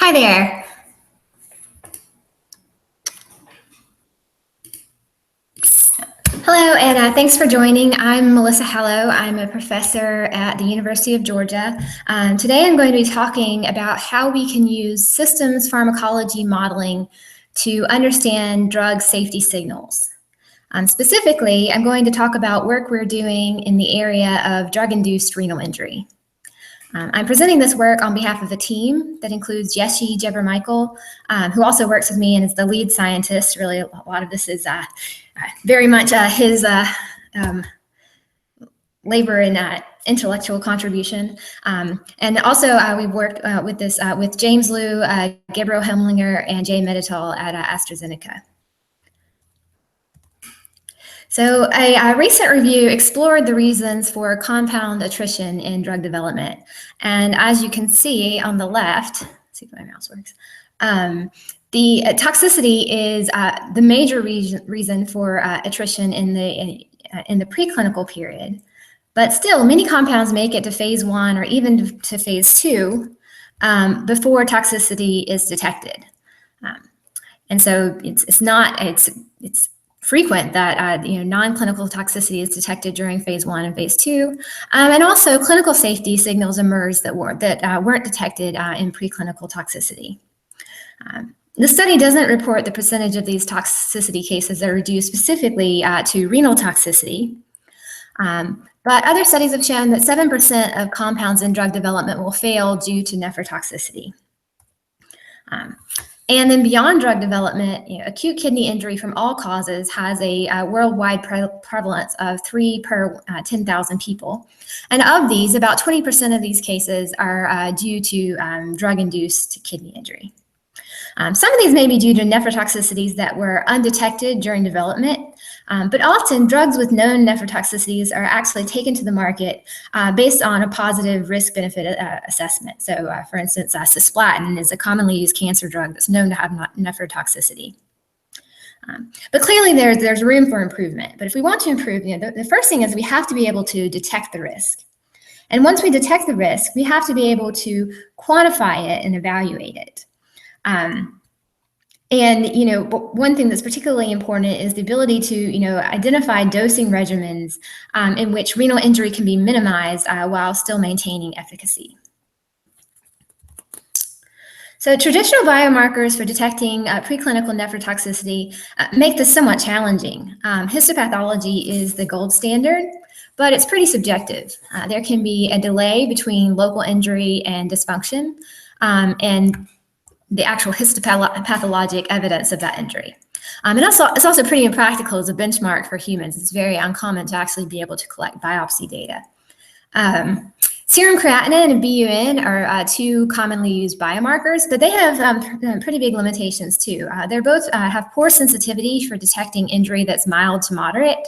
Hi there. Hello, and thanks for joining. I'm Melissa Hallow. I'm a professor at the University of Georgia. Today I'm going to be talking about how we can use systems pharmacology modeling to understand drug safety signals. Specifically, I'm going to talk about work we're doing in the area of drug-induced renal injury. I'm presenting this work on behalf of a team that includes Yeshi Jeber-Michael, who also works with me and is the lead scientist. Really, a lot of this is very much his labor and intellectual contribution. And also, we've worked with James Liu, Gabriel Hemlinger, and Jay Medital at AstraZeneca. So a recent review explored the reasons for compound attrition in drug development. And as you can see on the left, let's see if my mouse works, the toxicity is the major reason for attrition in the preclinical period. But still, many compounds make it to phase 1 or even to phase 2 before toxicity is detected. And so it's frequent that non-clinical toxicity is detected during phase 1 and phase 2, and also clinical safety signals emerge that weren't detected in preclinical toxicity. The study doesn't report the percentage of these toxicity cases that are due specifically to renal toxicity, but other studies have shown that 7% of compounds in drug development will fail due to nephrotoxicity. And then beyond drug development, acute kidney injury from all causes has a worldwide prevalence of 3 per 10,000 people. And of these, about 20% of these cases are due to drug-induced kidney injury. Some of these may be due to nephrotoxicities that were undetected during development, but often drugs with known nephrotoxicities are actually taken to the market based on a positive risk-benefit assessment. So, for instance, cisplatin is a commonly used cancer drug that's known to have nephrotoxicity. But clearly there's room for improvement. But if we want to improve, the first thing is we have to be able to detect the risk. And once we detect the risk, we have to be able to quantify it and evaluate it. One thing that's particularly important is the ability to, identify dosing regimens in which renal injury can be minimized while still maintaining efficacy. So traditional biomarkers for detecting preclinical nephrotoxicity make this somewhat challenging. Histopathology is the gold standard, but it's pretty subjective. There can be a delay between local injury and dysfunction, and the actual histopathologic evidence of that injury. And also, it's also pretty impractical as a benchmark for humans. It's very uncommon to actually be able to collect biopsy data. Serum creatinine and BUN are 2 commonly used biomarkers, but they have pretty big limitations too. They're both have poor sensitivity for detecting injury that's mild to moderate.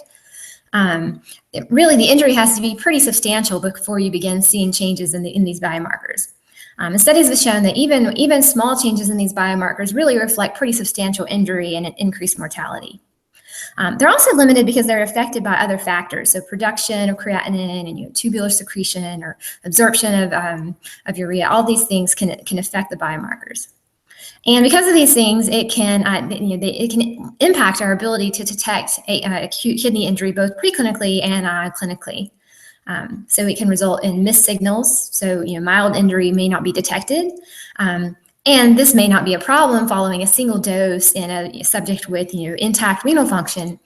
Really, the injury has to be pretty substantial before you begin seeing changes in these biomarkers. And studies have shown that even small changes in these biomarkers really reflect pretty substantial injury and increased mortality. They're also limited because they're affected by other factors, so production of creatinine and tubular secretion or absorption of urea. All these things can affect the biomarkers. And because of these things, it can impact our ability to detect acute kidney injury both preclinically and clinically. So it can result in missed signals. So, mild injury may not be detected. And this may not be a problem following a single dose in a subject with, intact renal function.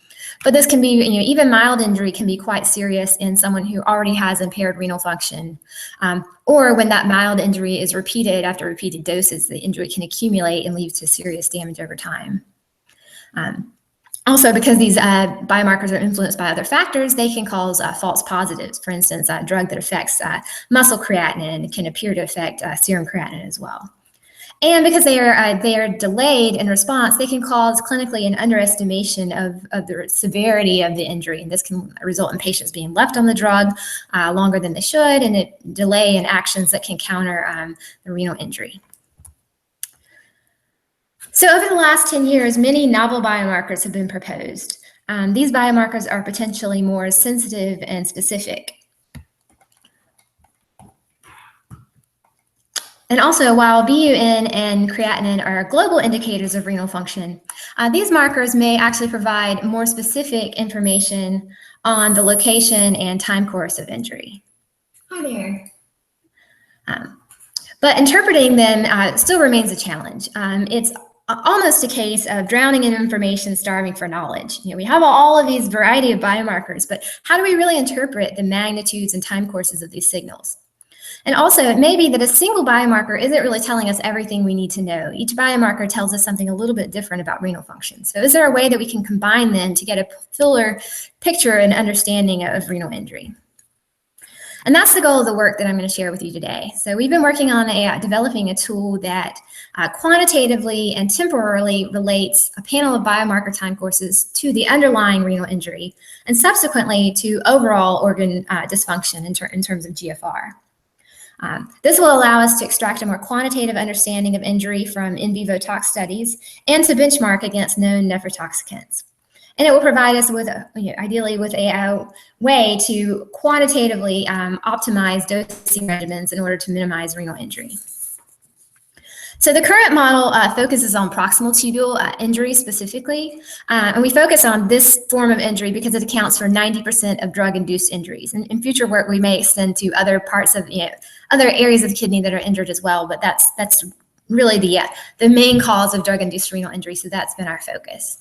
But this can be, even mild injury can be quite serious in someone who already has impaired renal function. Or when that mild injury is repeated after repeated doses, the injury can accumulate and lead to serious damage over time. Also, because these biomarkers are influenced by other factors, they can cause false positives. For instance, a drug that affects muscle creatinine can appear to affect serum creatinine as well. And because they are delayed in response, they can cause clinically an underestimation of the severity of the injury. And this can result in patients being left on the drug longer than they should, and a delay in actions that can counter the renal injury. So over the last 10 years, many novel biomarkers have been proposed. These biomarkers are potentially more sensitive and specific. And also, while BUN and creatinine are global indicators of renal function, these markers may actually provide more specific information on the location and time course of injury. Hi there. But interpreting them still remains a challenge. It's almost a case of drowning in information, starving for knowledge. We have all of these variety of biomarkers, but how do we really interpret the magnitudes and time courses of these signals? And also, it may be that a single biomarker isn't really telling us everything we need to know. Each biomarker tells us something a little bit different about renal function. So is there a way that we can combine them to get a fuller picture and understanding of renal injury? And that's the goal of the work that I'm going to share with you today. So we've been working on developing a tool that quantitatively and temporally relates a panel of biomarker time courses to the underlying renal injury and subsequently to overall organ dysfunction in terms of GFR. This will allow us to extract a more quantitative understanding of injury from in vivo tox studies and to benchmark against known nephrotoxicants. And it will provide us with, ideally, with a way to quantitatively optimize dosing regimens in order to minimize renal injury. So the current model focuses on proximal tubule injury specifically, and we focus on this form of injury because it accounts for 90% of drug-induced injuries. And in future work, we may extend to other parts of, other areas of the kidney that are injured as well, but that's really the main cause of drug-induced renal injury, so that's been our focus.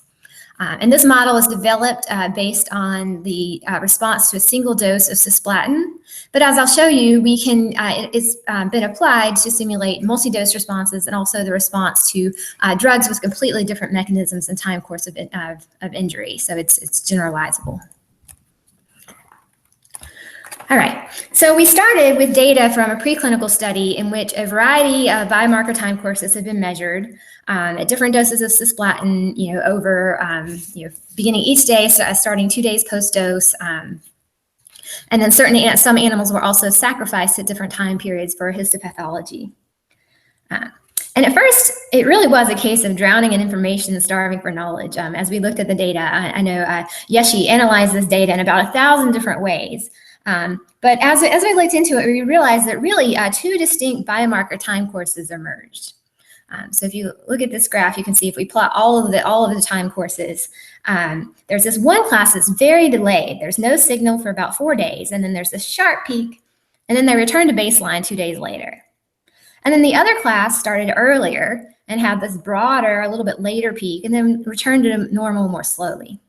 And this model is developed based on the response to a single dose of cisplatin. But as I'll show you, it's been applied to simulate multi-dose responses and also the response to drugs with completely different mechanisms and time course of injury. So it's generalizable. All right, so we started with data from a preclinical study in which a variety of biomarker time courses have been measured at different doses of cisplatin, over, beginning each day, starting 2 days post-dose. And then some animals were also sacrificed at different time periods for histopathology. And at first, it really was a case of drowning in information and starving for knowledge. As we looked at the data, I know Yeshi analyzed this data in about 1,000 different ways. But as we looked into it, we realized that really 2 distinct biomarker time courses emerged. So if you look at this graph, you can see if we plot all of the time courses, there's this one class that's very delayed. There's no signal for about 4 days, and then there's this sharp peak, and then they return to baseline 2 days later. And then the other class started earlier and had this broader, a little bit later peak, and then returned to normal more slowly.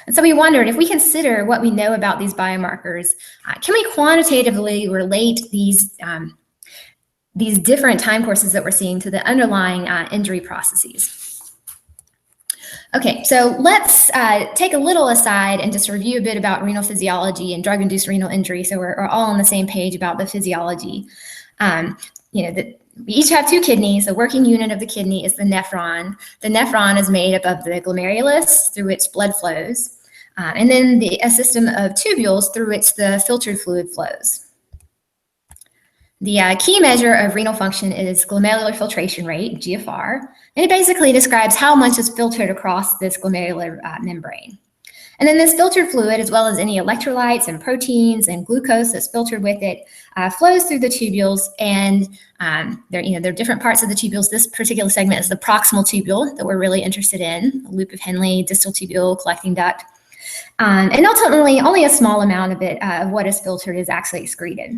And so we wondered, if we consider what we know about these biomarkers, can we quantitatively relate these different time courses that we're seeing to the underlying injury processes? Okay, so let's take a little aside and just review a bit about renal physiology and drug-induced renal injury, so we're all on the same page about the physiology. We each have 2 kidneys. The working unit of the kidney is the nephron. The nephron is made up of the glomerulus, through which blood flows, and then a system of tubules through which the filtered fluid flows. The key measure of renal function is glomerular filtration rate, GFR, and it basically describes how much is filtered across this glomerular membrane. And then this filtered fluid, as well as any electrolytes and proteins and glucose that's filtered with it, flows through the tubules. And there are different parts of the tubules. This particular segment is the proximal tubule that we're really interested in, the loop of Henle, distal tubule, collecting duct. And ultimately, only a small amount of it, of what is filtered, is actually excreted.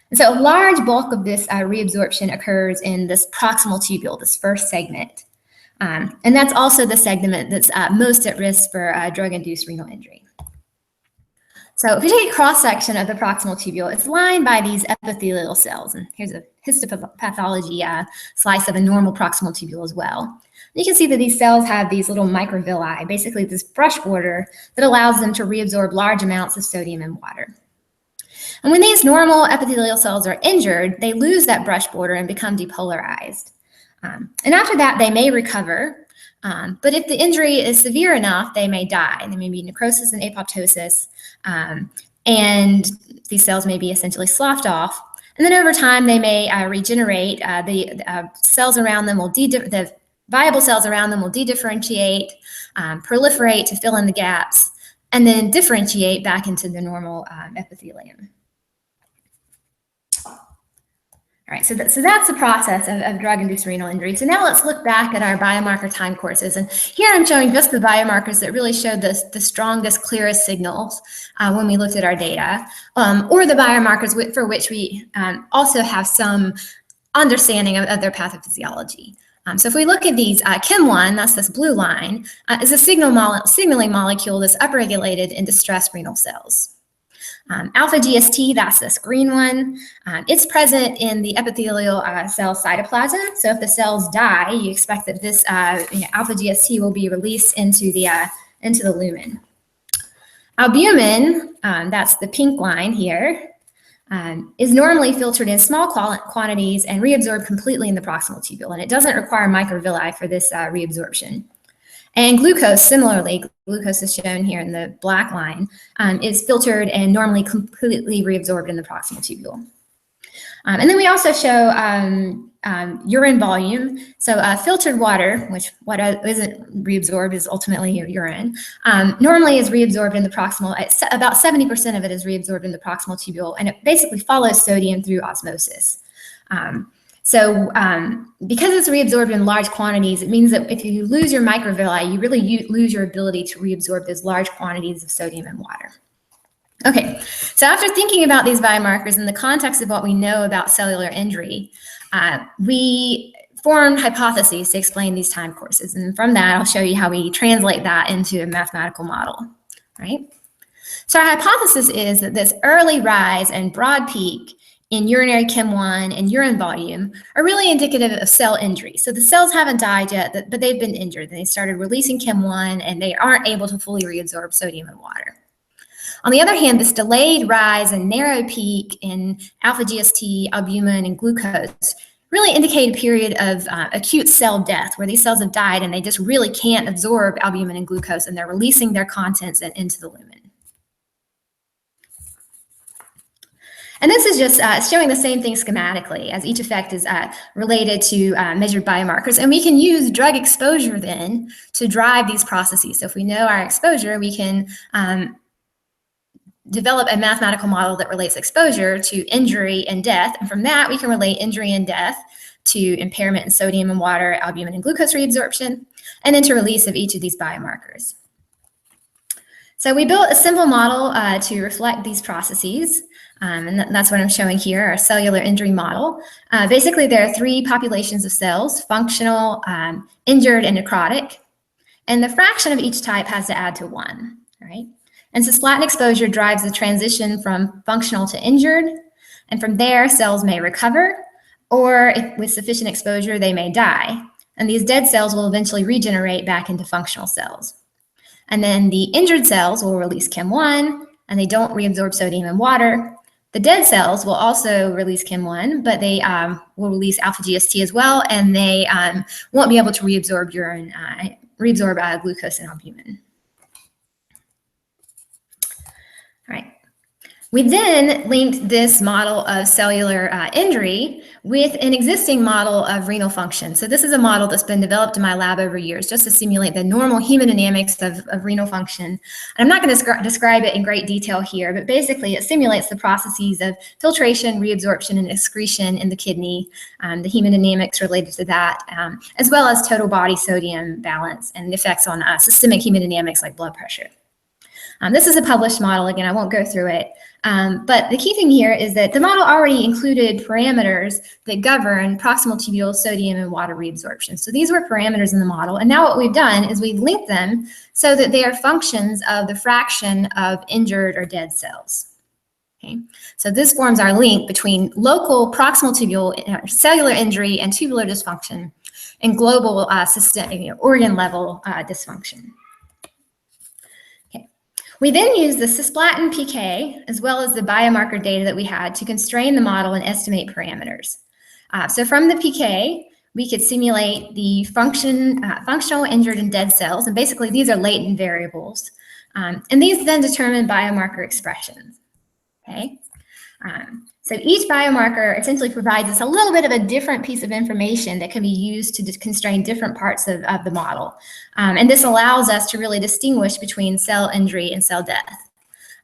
And so a large bulk of this reabsorption occurs in this proximal tubule, this first segment. And that's also the segment that's most at risk for drug-induced renal injury. So if we take a cross-section of the proximal tubule, it's lined by these epithelial cells. And here's a histopathology slice of a normal proximal tubule as well. You can see that these cells have these little microvilli, basically this brush border that allows them to reabsorb large amounts of sodium and water. And when these normal epithelial cells are injured, they lose that brush border and become depolarized. And after that, they may recover, but if the injury is severe enough, they may die. There may be necrosis and apoptosis, and these cells may be essentially sloughed off. And then over time, they may regenerate. The cells around them will the viable cells around them will dedifferentiate, proliferate to fill in the gaps, and then differentiate back into the normal epithelium. All right, so that's the process of drug-induced renal injury. So now let's look back at our biomarker time courses. And here I'm showing just the biomarkers that really showed the strongest, clearest signals when we looked at our data, or the biomarkers for which we also have some understanding of their pathophysiology. So if we look at these, KIM1, that's this blue line, is a signaling molecule that's upregulated in distressed renal cells. Alpha GST, that's this green one. It's present in the epithelial cell cytoplasm. So if the cells die, you expect that this alpha GST will be released into the lumen. Albumin, that's the pink line here, is normally filtered in small quantities and reabsorbed completely in the proximal tubule, and it doesn't require microvilli for this reabsorption. And glucose, similarly, glucose is shown here in the black line, is filtered and normally completely reabsorbed in the proximal tubule. And then we also show urine volume. So filtered water, which what isn't reabsorbed is ultimately your urine, normally is reabsorbed in the proximal, about 70% of it is reabsorbed in the proximal tubule, and it basically follows sodium through osmosis. Because it's reabsorbed in large quantities, it means that if you lose your microvilli, you really lose your ability to reabsorb those large quantities of sodium and water. Okay, so after thinking about these biomarkers in the context of what we know about cellular injury, we formed hypotheses to explain these time courses. And from that, I'll show you how we translate that into a mathematical model, right? So our hypothesis is that this early rise and broad peak in urinary KIM1 and urine volume are really indicative of cell injury. So the cells haven't died yet, but they've been injured. They started releasing KIM1 and they aren't able to fully reabsorb sodium and water. On the other hand, this delayed rise and narrow peak in alpha GST, albumin, and glucose really indicate a period of acute cell death where these cells have died and they just really can't absorb albumin and glucose and they're releasing their contents into the lumen. And this is just showing the same thing schematically, as each effect is related to measured biomarkers. And we can use drug exposure then to drive these processes. So if we know our exposure, we can develop a mathematical model that relates exposure to injury and death. And from that, we can relate injury and death to impairment in sodium and water, albumin and glucose reabsorption, and then to release of each of these biomarkers. So we built a simple model to reflect these processes. And that's what I'm showing here, our cellular injury model. Basically, there are three populations of cells: functional, injured, and necrotic. And the fraction of each type has to add to 1, right? And cisplatin exposure drives the transition from functional to injured. And from there, cells may recover, or if with sufficient exposure, they may die. And these dead cells will eventually regenerate back into functional cells. And then the injured cells will release KIM1, and they don't reabsorb sodium and water. The dead cells will also release KIM1, but they will release alpha GST as well, and they won't be able to reabsorb urine, reabsorb glucose and albumin. All right. We then linked this model of cellular injury with an existing model of renal function. So this is a model that's been developed in my lab over years just to simulate the normal hemodynamics of renal function. And I'm not going to describe it in great detail here, but basically it simulates the processes of filtration, reabsorption, and excretion in the kidney, the hemodynamics related to that, as well as total body sodium balance and the effects on systemic hemodynamics like blood pressure. This is a published model. Again, I won't go through it. But the key thing here is that the model already included parameters that govern proximal tubule sodium and water reabsorption. So these were parameters in the model. And now what we've done is we've linked them so that they are functions of the fraction of injured or dead cells. Okay, so this forms our link between local proximal tubule cellular injury and tubular dysfunction and global systemic organ level dysfunction. We then used the cisplatin PK as well as the biomarker data that we had to constrain the model and estimate parameters. So from the PK, we could simulate the functional, injured, and dead cells. And basically, these are latent variables. And these then determine biomarker expressions. Okay. So each biomarker essentially provides us a little bit of a different piece of information that can be used to constrain different parts of the model. And this allows us to really distinguish between cell injury and cell death.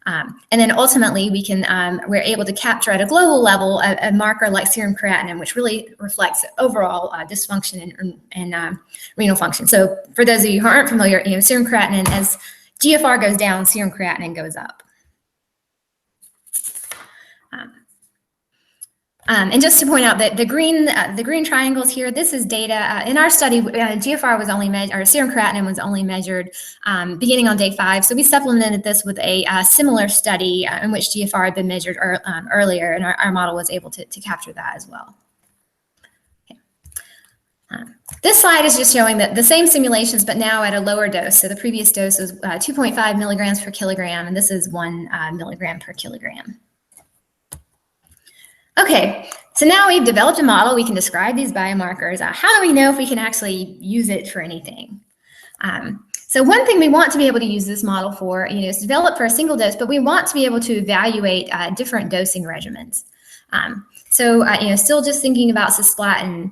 And then ultimately, we're able to capture at a global level a marker like serum creatinine, which really reflects overall dysfunction and renal function. So for those of you who aren't familiar, serum creatinine, as GFR goes down, serum creatinine goes up. And just to point out that the green triangles here, this is data in our study. GFR was only measured, or serum creatinine was only measured beginning on day 5. So we supplemented this with a similar study in which GFR had been measured earlier, and our model was able to capture that as well. Okay. This slide is just showing that the same simulations, but now at a lower dose. So the previous dose was 2.5 milligrams per kilogram, and this is 1 milligram per kilogram. Okay, so now we've developed a model. We can describe these biomarkers. How do we know if we can actually use it for anything? So one thing we want to be able to use this model for, is developed for a single dose, but we want to be able to evaluate different dosing regimens. Still just thinking about cisplatin,